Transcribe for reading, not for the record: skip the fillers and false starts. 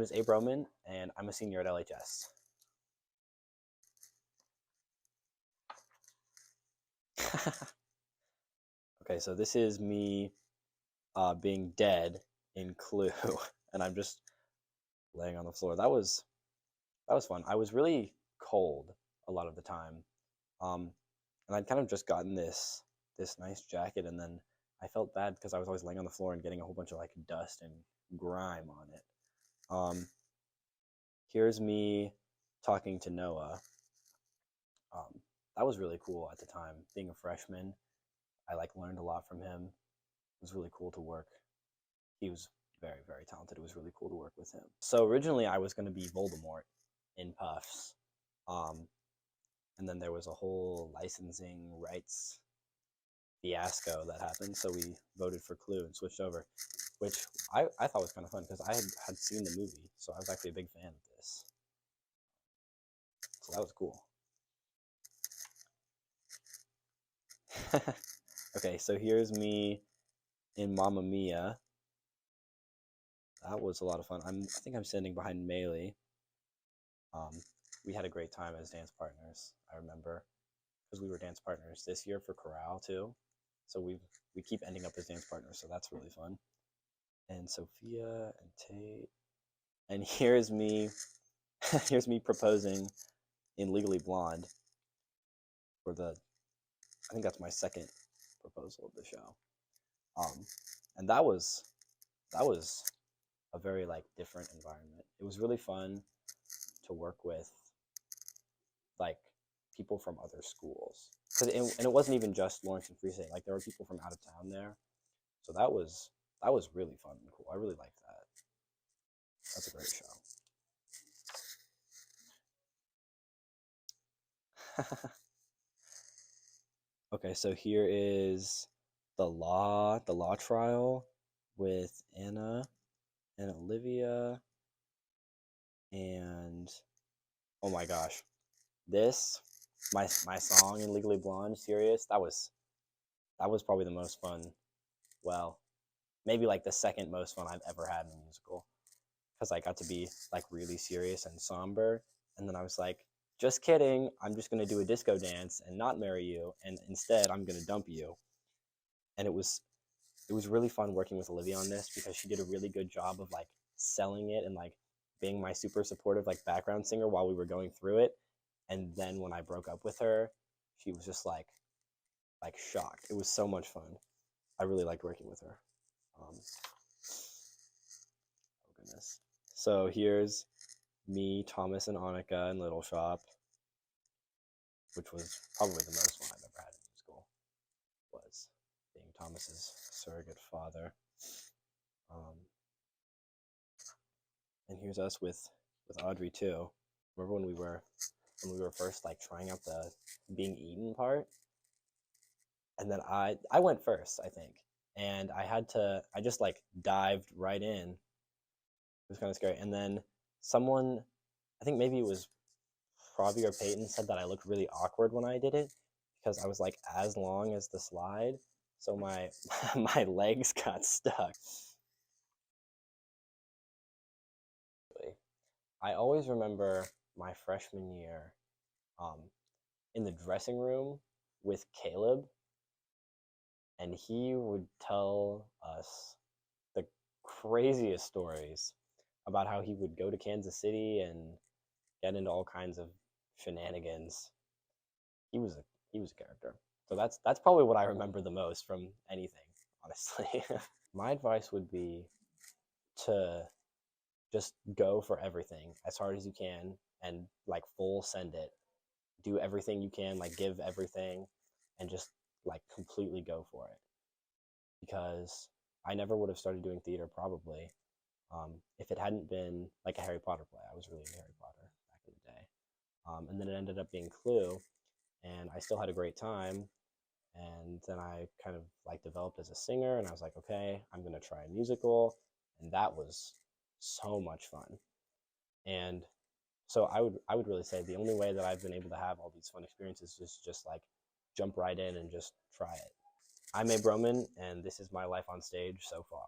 is Abe Roman, and I'm a senior at LHS. Okay, so this is me being dead in Clue, and I'm just laying on the floor. That was fun. I was really cold a lot of the time, um, and I'd kind of just gotten this nice jacket, and then I felt bad because I was always laying on the floor and getting a whole bunch of like dust and grime on it. Um, Here's me talking to Noah. Um, that was really cool at the time. Being a freshman, I like learned a lot from him. It was really cool to work. He was very, very talented. It was really cool to work with him. So originally I was going to be Voldemort in Puffs. Um, and then there was a whole licensing rights fiasco that happened. So we voted for Clue and switched over, which I thought was kind of fun because I had seen the movie. So I was actually a big fan of this. So that was cool. Okay, so here's me in Mamma Mia. That was a lot of fun. I think I'm standing behind Maylee. We had a great time as dance partners. I remember because we were dance partners this year for chorale too. So we keep ending up as dance partners, so that's really fun. And Sophia and Tate. And here's me here's me proposing in Legally Blonde for I think that's my second proposal of the show. And that was a very like different environment. It was really fun to work with like people from other schools, and it wasn't even just Lawrence and Free State. Like there were people from out of town there, so that was really fun and cool. I really liked that. That's a great show. Okay, so here is the law trial with Anna and Olivia, and oh my gosh, this my song in Legally Blonde, Serious. That was probably the most fun. Well, maybe like the second most fun I've ever had in a musical, because I got to be like really serious and somber, and then I was like, just kidding, I'm just gonna do a disco dance and not marry you, and instead I'm gonna dump you. And it was really fun working with Olivia on this because she did a really good job of like selling it and like being my super supportive like background singer while we were going through it. And then when I broke up with her, she was just like shocked. It was so much fun. I really liked working with her. Oh goodness. So here's me, Thomas, and Annika in Little Shop, which was probably the most fun I've ever had in musical. Was being Thomas's surrogate father. And here's us with Audrey too. Remember when we were first like trying out the being eaten part, and then I went first, I think, and I just like dived right in. It was kind of scary, and then someone, I think maybe it was Robbie or Peyton, said that I looked really awkward when I did it because I was like as long as the slide, so my my legs got stuck. I always remember my freshman year um, in the dressing room with Caleb, and he would tell us the craziest stories about how he would go to Kansas City and get into all kinds of shenanigans. He was a character. So that's probably what I remember the most from anything, honestly. My advice would be to just go for everything as hard as you can and like full send it. Do everything you can, like give everything, and just like completely go for it. Because I never would have started doing theater probably if it hadn't been like a Harry Potter play. I was really into Harry Potter back in the day. And then it ended up being Clue, and I still had a great time. And then I kind of like developed as a singer, and I was like, okay, I'm gonna try a musical, and that was so much fun. And so I would really say the only way that I've been able to have all these fun experiences is just like jump right in and just try it. I'm Abe Roman, and this is my life on stage so far.